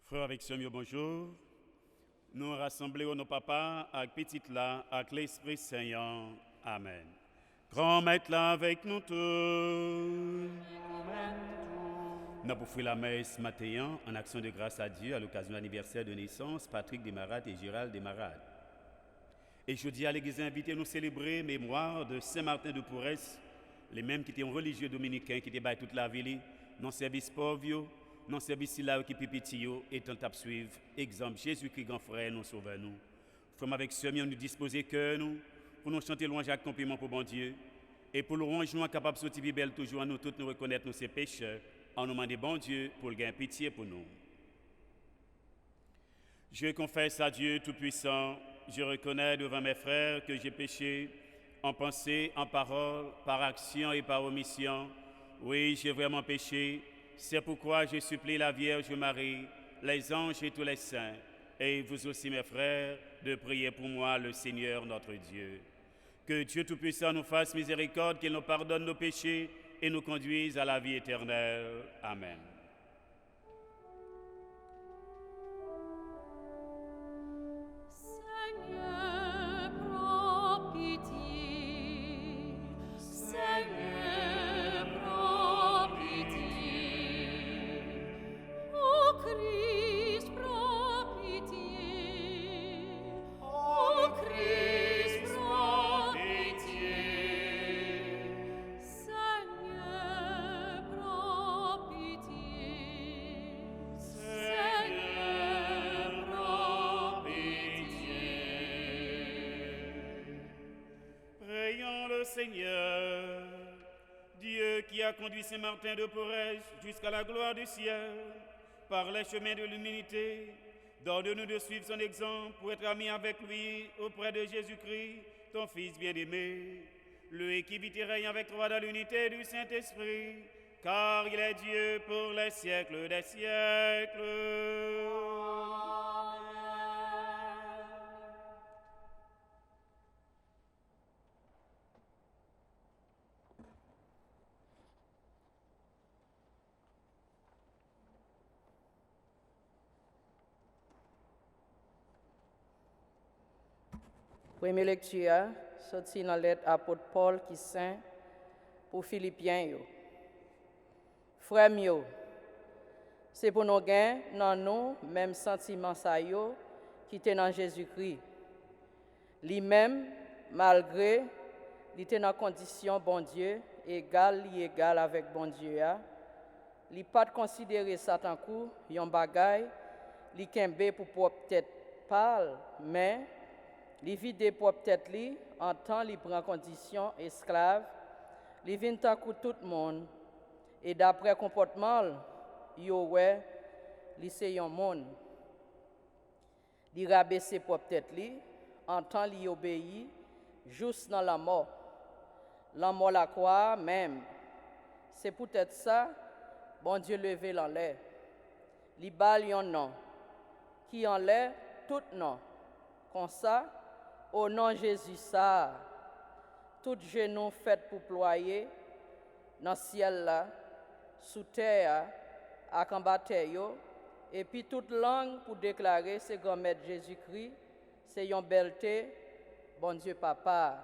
Frère avec Seigneur, bonjour. Nous rassemblons nos papas avec petit là, avec l'Esprit Saint. Amen. Grand maître là avec nous tous. Nous avons fait la messe matin en action de grâce à Dieu à l'occasion de l'anniversaire de naissance Patrick Desmarades et Gérald Desmarades. Et je dis à l'Église invitée nous célébrer mémoire de Saint-Martin de Porres, les mêmes qui étaient religieux dominicains qui étaient toute la ville, non service pauvre, non service là qui petit et tant à suivre exemple Jésus-Christ grand frère nous sauve nous. Frère avec ce nous disposer que nous pour nous chanter louange avec compliment pour bon Dieu et pour louange nous capable de sortir belle toujours à nous tous nous reconnaître nos pécheurs en nous demander bon Dieu pour le gain pitié pour nous. Je confesse à Dieu Tout-Puissant, je reconnais devant mes frères que j'ai péché en pensée, en parole, par action et par omission. Oui, j'ai vraiment péché. C'est pourquoi je supplie la Vierge Marie, les anges et tous les saints, et vous aussi mes frères, de prier pour moi le Seigneur notre Dieu. Que Dieu Tout-Puissant nous fasse miséricorde, qu'il nous pardonne nos péchés et nous conduise à la vie éternelle. Amen. Seigneur, Dieu qui a conduit Saint-Martin de Porres jusqu'à la gloire du ciel, par les chemins de l'humilité, donne-nous de suivre son exemple pour être amis avec lui auprès de Jésus-Christ, ton Fils bien-aimé, lui qui vit et règne avec toi dans l'unité du Saint-Esprit, car il est Dieu pour les siècles des siècles. Première lecture, sorti dans la lettre apôtre Paul qui saint pour Philippiens. Frères mieux, c'est pour nous gagner dans nous même sentiment ça yo qui était dans Jésus-Christ. Lui-même, malgré il était dans condition bon Dieu, égal avec bon Dieu, il pas considérer ça tant coup yon bagay, li kembe pour peut-être parler, mais li vide pour tête li en temps li prend condition esclave, li vient tant coup tout le monde et d'après comportement yo ouais li c'est yon monde. Li rabaisser pour tête li en temps li obéit juste dans la mort la croix même. C'est peut-être ça bon Dieu levé en l'air. Li bal yon nom qui en l'air tout nom. Comme ça au nom de Jésus, ça, tout genou fait pour ployer dans le ciel là, sous terre, à combattre et puis toute langue pour déclarer c'est grand maître Jésus-Christ, c'est une belleté, bon Dieu papa,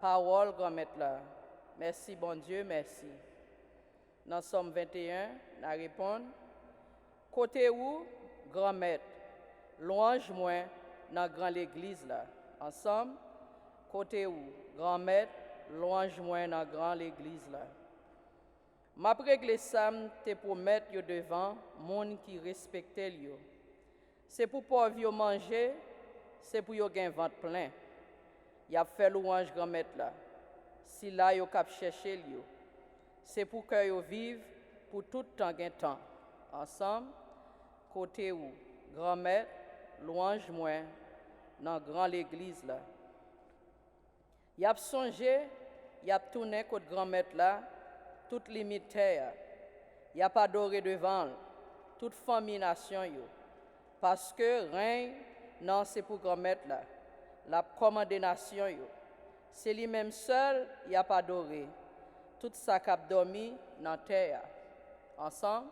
parole grand maître là. Merci bon Dieu, merci. Dans Somme 21, nous répondons, côté où grand maître, louange moi dans grande l'église là. Ensemble, côté où, grand maître, louange moi dans grande l'église là. Ma réglé sam te pour mettre yo devant monde qui respecte yo. C'est pour pauvre manger, c'est pour yo gain ventre plein. Y a fait louange grand maître là. Si là yo cap chercher yo. C'est pour que yo vive pour tout temps gain temps. Ensemble, côté où, grand maître, louange moi dans grande l'église là. Y a songé, y a tourné contre grand maître là, toute limite terre. Y a pas adoré devant toute famille nation yo. Parce que règne non c'est pour grand maître là. La commandé nation yo. C'est lui-même seul y a pas adoré. Tout ça cap dormi dans terre. Ensemble,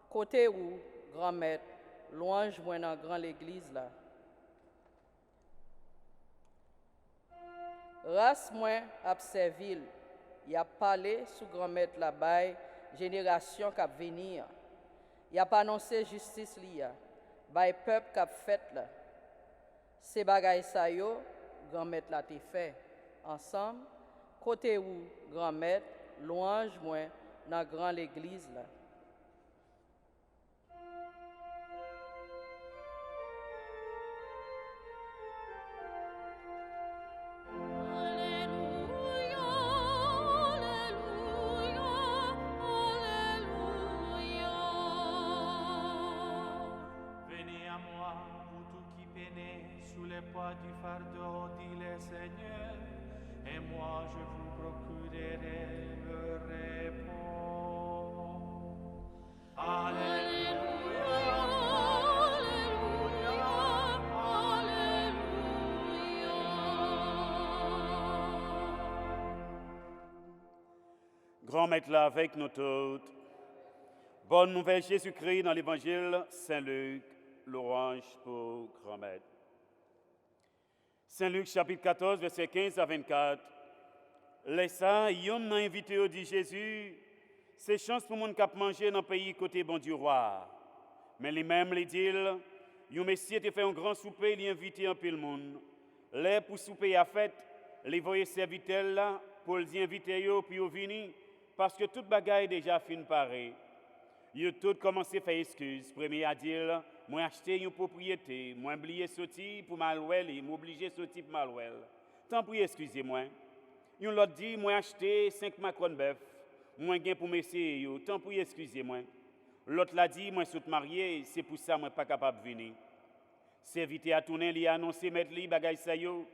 côté où grand maître louange moi dans grande l'église là. Race moi ap servil, y a parlé sous grand-maître la bail, génération qui venir. Y a pas annoncé justice liya, bail peuple qui fait là. Ces bagailles ça yo, grand-maître la te fait ensemble, côté où grand-maître louange moi dans grande l'église là. Du fardeau, dit le Seigneur, et moi je vous procurerai le repos. Alléluia, Alléluia, Alléluia. Grand Maître là avec nous toutes. Bonne nouvelle Jésus-Christ dans l'évangile Saint-Luc, louange pour Grand Maître. Saint-Luc chapitre 14, verset 15 à 24. Laissa, yon n'a invité au dit Jésus, c'est chance pour moun k'ap manger dans le pays côté bon du roi. Mais lui-même les dit, yon messie te fait un grand souper, il invité un peu le monde. Les pour souper à fête, les voyez serviteurs là pour les inviter yo puis yo vini parce que toute bagaille déjà fin paré. Yo tout commencé faire excuse. Premier à dire moi acheter une propriété, moi oublier sorti pour malwell, m'obliger sorti pour malwell. Tant pis excusez-moi. Yon l'autre dit moi acheter 5 macron bœuf, moi gain pour messieurs yo, tant pis excusez-moi. L'autre l'a dit moi suis marié, c'est pour ça moi pas capable venir. Serviteur a tourné, il a annoncé mettre li bagay sa yo.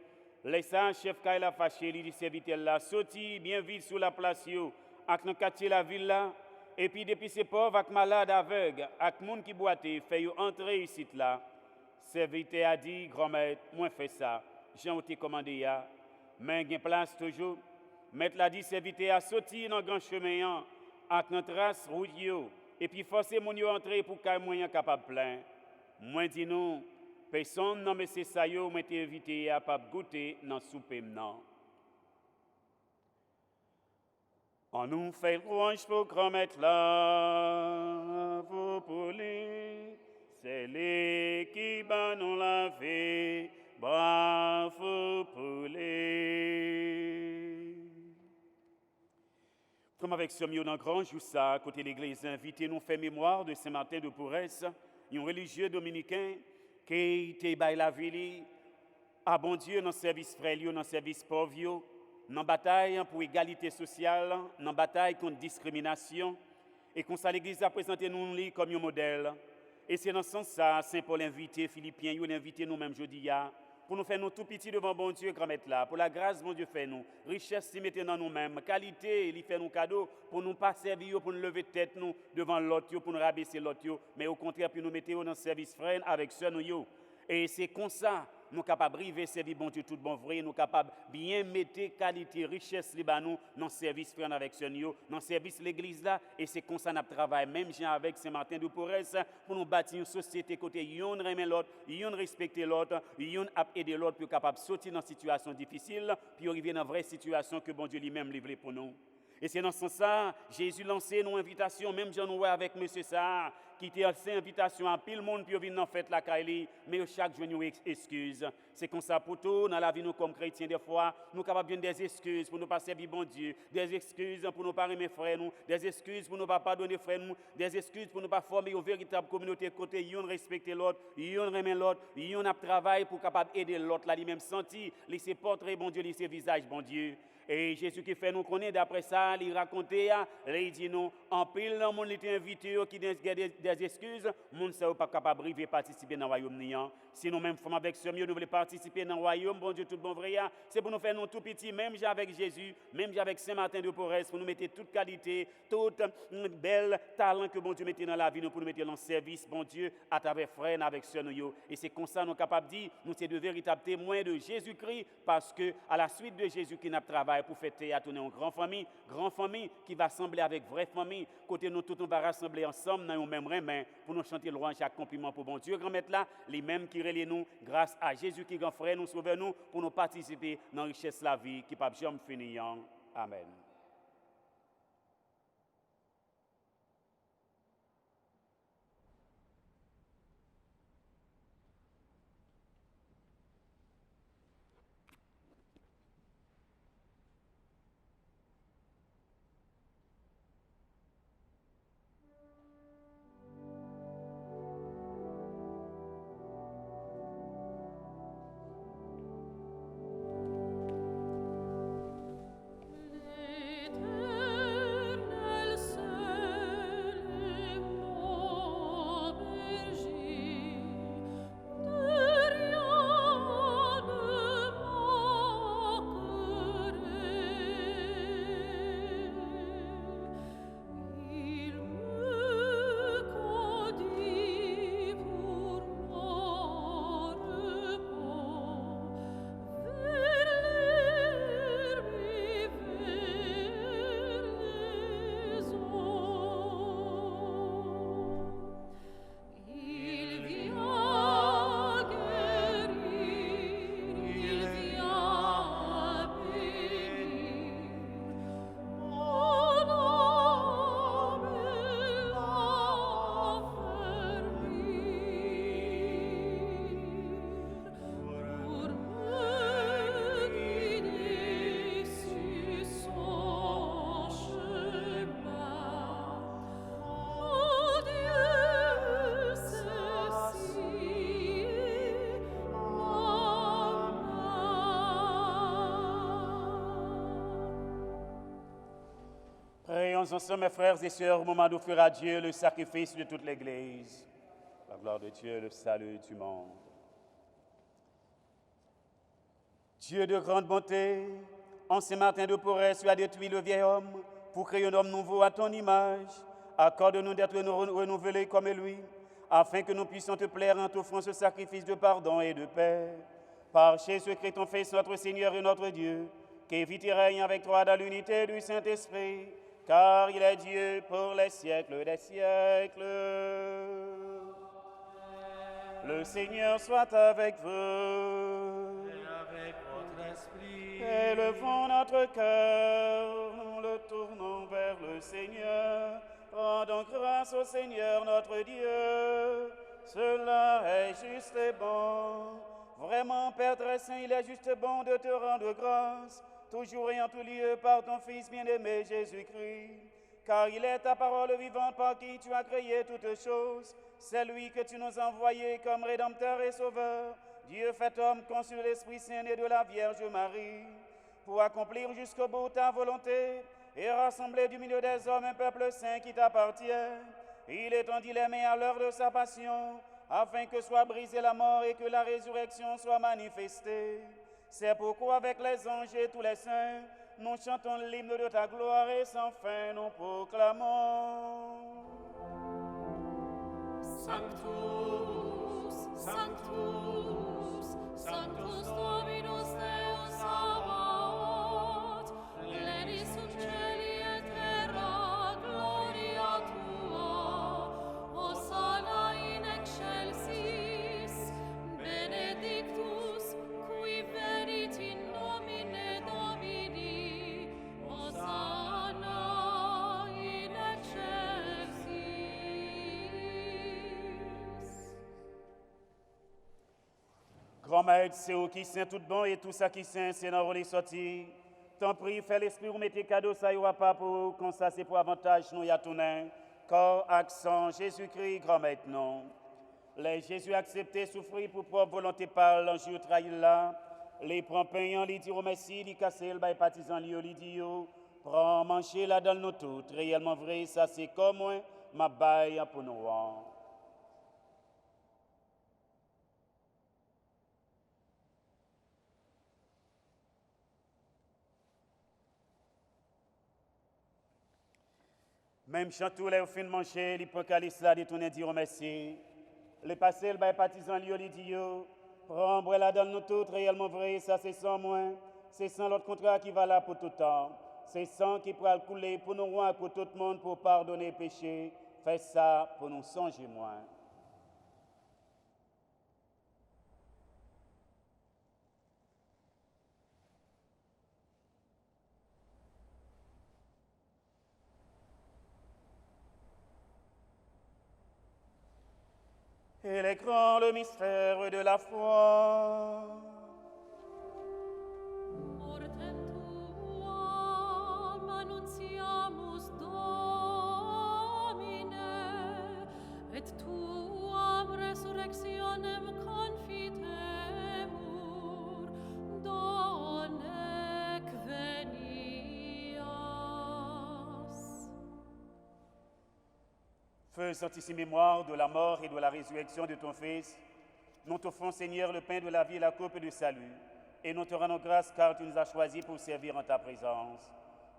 Laissa chef kay la fâché, il dit serviteur là sorti bien vite sur la place yo, ak dans quartier la ville là. Et puis depuis ces pauvres avec malades aveugles, avec monde qui boitait, fait yo entrer ici là. Serviteur a dit grand-maître, moi fais ça. Jean t'ai commandé ya. Mais gen place toujours. Maître l'a dit serviteur a sorti dans grand chemin avec notre trace route yo et puis forcer mon yo entrer pour qu'il moyen capable plein. Moi dis nous, personne non mais c'est ça yo m'a été invité à pas goûter dans souper non. On nous fait louange pour grand maître là, vous pour lui, c'est lui qui bat nous la vie, bravo pour lui. Comme avec ce mieux dans grand jour ça, côté l'église invité nous fait mémoire de Saint-Martin de Porres, un religieux dominicain qui était by la ville, à bon Dieu dans service frère, dans service pauvre. Dans la bataille pour l'égalité sociale, dans la bataille contre la discrimination, et comme ça l'Église a présenté nous comme un modèle. Et c'est dans ce sens-là, Saint Paul invité Philippiens, il a invité nous-mêmes jeudi, pour nous faire nous tout petits devant bon Dieu, grand maître là, pour la grâce bon Dieu fait nous, richesse s'y mettait dans nous-mêmes, qualité, il fait nous cadeaux, pour nous pas servir, pour nous lever tête nous devant l'autre, pour nous rabaisser l'autre, mais au contraire, pour nous mettre dans le service frère avec ceux nous. Et c'est comme ça. Nous sommes capables de vivre servir bon Dieu tout bon vrai, nous sommes capables de bien mettre qualité, richesse dans le service frère avec ce nous, dans le service de l'église là, et c'est comme ça que nous travaillons, même avec Saint-Martin de Porres, pour nous bâtir une société côté yon remet l'autre, yon respecter l'autre, yon aider l'autre pour capable de sortir dans une situation difficile, puis arriver dans une vraie situation que bon Dieu lui-même livre pour nous. Et c'est dans ce sens-là, Jésus lançait nos invitations, même Jean nous avec M. Sarr, qui était lancé invitation à pile monde pour venir dans la fête la Kaili, mais chaque jour nous excuse. C'est comme ça pour tout, dans la vie nous comme chrétiens, des fois, nous sommes capables de des excuses pour ne pas servir bon Dieu, des excuses pour ne pas aimer frères nous, des excuses pour ne pas pardonner frères nous, des excuses pour ne pas former une véritable communauté côté, yon respecter l'autre, yon aimer l'autre, yon a travail pour capable aider l'autre, là lui-même senti, laisser portrait bon Dieu, laisser visage bon Dieu. Et Jésus qui fait nous connaître, d'après ça, il racontait, il dit nous, en pile, le monde était invité, qui des excuses, le monde ne pas capable de participer dans le royaume. Si nous-mêmes, avec ce mieux, nous voulons participer dans le royaume, bon Dieu, tout bon vrai, c'est pour nous faire nous tout petits, même avec Jésus, même avec Saint-Martin de Porres, pour nous mettre toute qualité, toute belle talent que bon Dieu mette dans la vie, nous pour nous mettre dans le service, bon Dieu, à travers frères, avec ce nous. Et c'est comme ça, nous sommes capables de dire, nous sommes de véritables témoins de Jésus-Christ, parce que à la suite de Jésus qui n'a travaillé, travail pour fêter à tourner en grande famille qui va assembler avec vraie famille. Côté nous tous, on va rassembler ensemble dans une même main pour nous chanter louange chaque compliment pour bon Dieu. Grand maître là, les mêmes qui relient nous, grâce à Jésus qui grand frère nous sauve nous pour nous participer dans la richesse de la vie qui ne peut jamais finir. Amen. Prions ensemble, mes frères et sœurs, au moment d'offrir à Dieu le sacrifice de toute l'Église. La gloire de Dieu, le salut du monde. Dieu de grande bonté, en ce matin de pouresse, tu as détruit le vieil homme pour créer un homme nouveau à ton image. Accorde-nous d'être renouvelés comme lui, afin que nous puissions te plaire en t'offrant ce sacrifice de pardon et de paix. Par Jésus-Christ, ton Fils, notre Seigneur et notre Dieu, qui vit et règne avec toi dans l'unité du Saint-Esprit, car il est Dieu pour les siècles des siècles. Le Seigneur soit avec vous. Et avec votre esprit. Élevons notre cœur, nous le tournons vers le Seigneur. Rendons grâce au Seigneur notre Dieu. Cela est juste et bon. Vraiment, Père très saint, il est juste bon de te rendre grâce, toujours et en tout lieu, par ton Fils bien-aimé Jésus-Christ. Car il est ta parole vivante par qui tu as créé toutes choses. C'est lui que tu nous as envoyé comme Rédempteur et Sauveur, Dieu fait homme, conçu de l'Esprit Saint et de la Vierge Marie, pour accomplir jusqu'au bout ta volonté et rassembler du milieu des hommes un peuple saint qui t'appartient. Il étendit les mains à l'heure de sa passion, afin que soit brisée la mort et que la résurrection soit manifestée. C'est pourquoi avec les anges et tous les saints, nous chantons l'hymne de ta gloire et sans fin nous proclamons. Sanctus, Sanctus, Sanctus Dominus Deus Sabaoth, pleni sub cieli et terra gloria tua, Hosanna in excelsis, benedictus qui venit in nomine Domini, Hosanna in excelsis. Grand Maître, c'est où qui saint tout bon et tout ça qui saint, c'est dans les sorties. T'en prie, fais l'esprit ou mettez cadeau, ça y aura pas pour qu'on ça c'est pour avantage, nous y a tourné. Corps, accent, Jésus-Christ, grand Maître, non. Les Jésus accepté, souffrir pour propre volonté par l'enjeu trahi là. Les prend payant, les dire merci, les casser, le bail partisan, les dit prends manger là dans nous toutes. Réellement vrai, ça c'est comme moi, ma baille pour nous. Même chantou les fin de manger, les procalistes là, détourner dire merci. Les passés, le bail partisan, les dit prends bois là dans nous toutes, réellement vrai, ça c'est sans moi. c'est sans l'autre contrat qui va là pour tout temps. C'est sang qui pourra le couler pour nous rendre pour tout le monde pour pardonner péché. Fais ça pour nous songer moins. Et les grands le mystère de la foi. Mortem tuam annuntiamus, Domine, et tuam resurrectionem confitemur, donec venias. Feu sanctissime mémoire de la mort et de la résurrection de ton Fils, nous t'offrons, Seigneur, le pain de la vie et la coupe du salut, et nous te rendons grâce car tu nous as choisis pour servir en ta présence.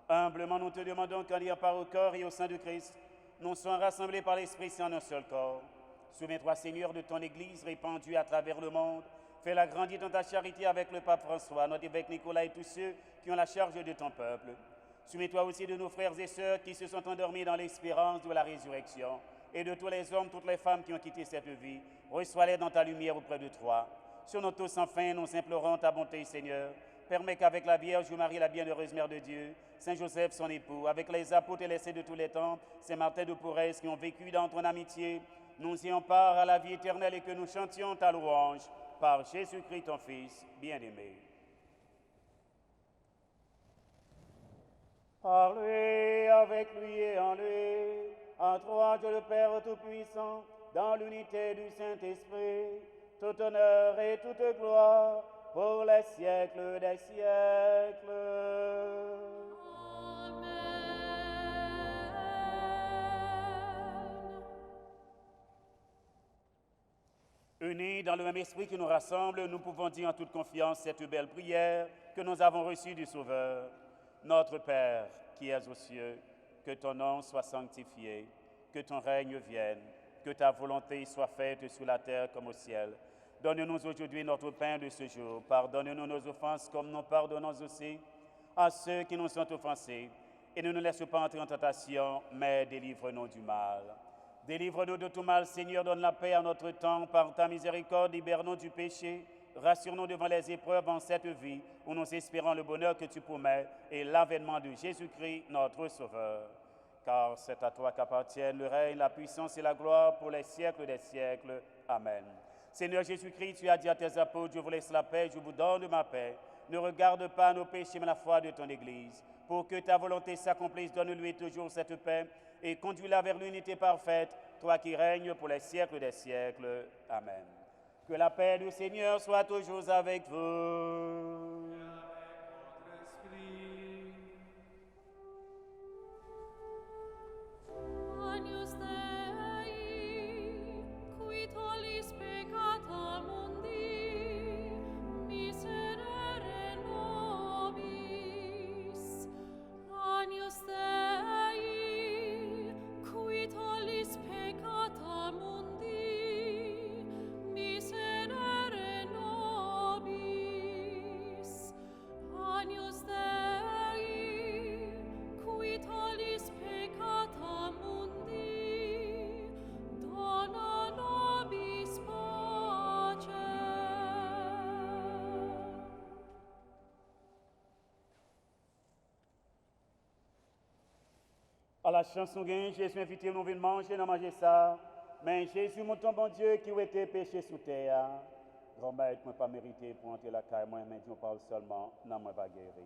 Humblement, nous te demandons qu'en liant par au corps et au sein de Christ, nous soyons rassemblés par l'Esprit Saint en un seul corps. Souviens-toi, Seigneur, de ton Église répandue à travers le monde. Fais-la grandir dans ta charité avec le pape François, notre évêque Nicolas et tous ceux qui ont la charge de ton peuple. Souviens-toi aussi de nos frères et sœurs qui se sont endormis dans l'espérance de la résurrection et de tous les hommes, toutes les femmes qui ont quitté cette vie. Reçois-les dans ta lumière auprès de toi. Sur nous tous, enfin, nous implorons ta bonté, Seigneur. Permets qu'avec la Vierge Marie, la bienheureuse Mère de Dieu, Saint Joseph, son époux, avec les apôtres et les saints de tous les temps, Saint Martin de Porres qui ont vécu dans ton amitié, nous ayons part à la vie éternelle et que nous chantions ta louange par Jésus-Christ, ton Fils bien-aimé. Par lui, avec lui et en lui, en toi, Dieu le Père Tout-Puissant, dans l'unité du Saint-Esprit, tout honneur et toute gloire pour les siècles des siècles. Amen. Unis dans le même esprit qui nous rassemble, nous pouvons dire en toute confiance cette belle prière que nous avons reçue du Sauveur. Notre Père, qui es aux cieux, que ton nom soit sanctifié, que ton règne vienne, que ta volonté soit faite sur la terre comme au ciel. Donne-nous aujourd'hui notre pain de ce jour. Pardonne-nous nos offenses comme nous pardonnons aussi à ceux qui nous sont offensés. Et ne nous laisse pas entrer en tentation, mais délivre-nous du mal. Délivre-nous de tout mal, Seigneur, donne la paix à notre temps. Par ta miséricorde, libère-nous du péché. Rassure-nous devant les épreuves en cette vie où nous espérons le bonheur que tu promets et l'avènement de Jésus-Christ, notre Sauveur. Car c'est à toi qu'appartiennent le règne, la puissance et la gloire pour les siècles des siècles. Amen. Seigneur Jésus-Christ, tu as dit à tes apôtres, je vous laisse la paix, je vous donne ma paix. Ne regarde pas nos péchés, mais la foi de ton Église. Pour que ta volonté s'accomplisse, donne-lui toujours cette paix et conduis-la vers l'unité parfaite, toi qui règnes pour les siècles des siècles. Amen. Que la paix du Seigneur soit toujours avec vous. Agnus Dei, qui tollis peccata mundi, miserere nobis. Agnus Dei, qui tollis peccata mundi, miserere nobis. Agnus Dei, qui tollis peccata mundi, dona nobis pace. À la chanson gain, Jésus invité nous venir manger, nous manger ça. Mais Jésus, mon ton bon Dieu, qui était péché sous terre, grand-mère, ne pas mérité pour entrer la caille, moi, mais Dieu parle seulement, non, moi, va guérir.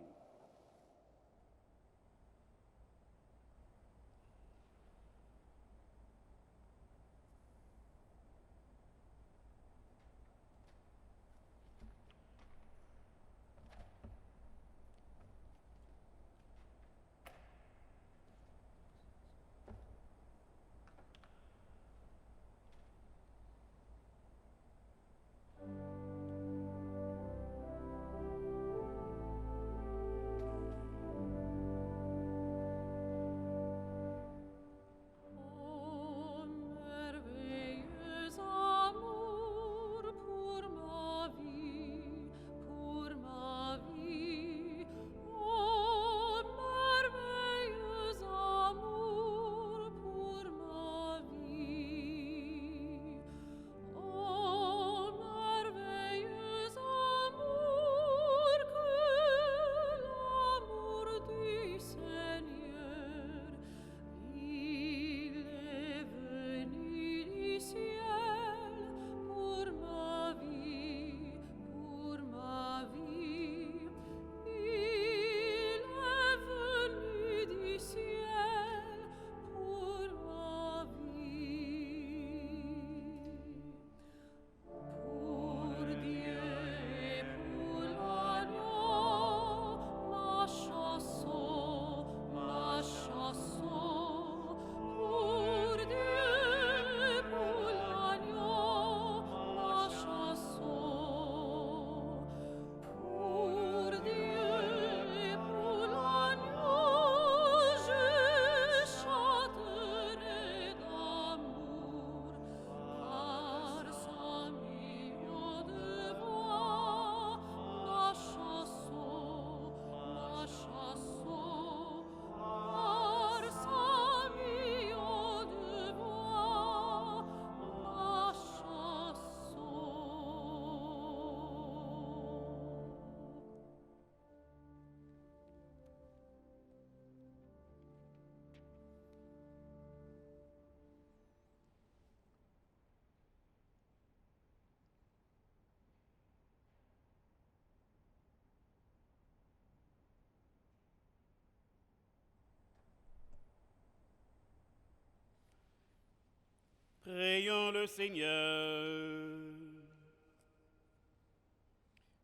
Prions le Seigneur.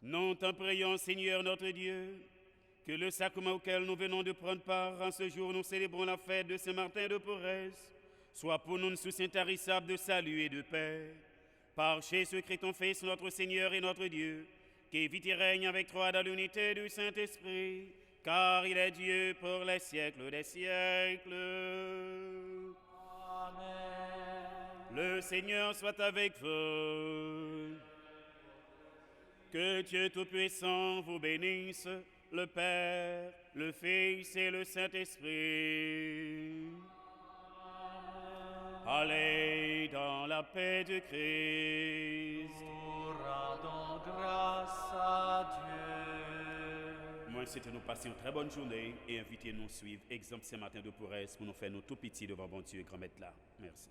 Nous t'en prions, Seigneur notre Dieu, que le sacrement auquel nous venons de prendre part en ce jour, nous célébrons la fête de Saint-Martin de Porres, soit pour nous une source intarissable de salut et de paix. Par Jésus-Christ, ton Fils, notre Seigneur et notre Dieu, qui vit et règne avec toi dans l'unité du Saint-Esprit, car il est Dieu pour les siècles des siècles. Amen. Le Seigneur soit avec vous. Que Dieu Tout-Puissant vous bénisse, le Père, le Fils et le Saint-Esprit. Allez dans la paix de Christ. Nous rendons grâce à Dieu. Moi, c'était nous passer une très bonne journée et invitez-nous à suivre Exemple Saint-Martin de Porres pour nous faire nos tout petits devant bon Dieu et grand maître là. Merci.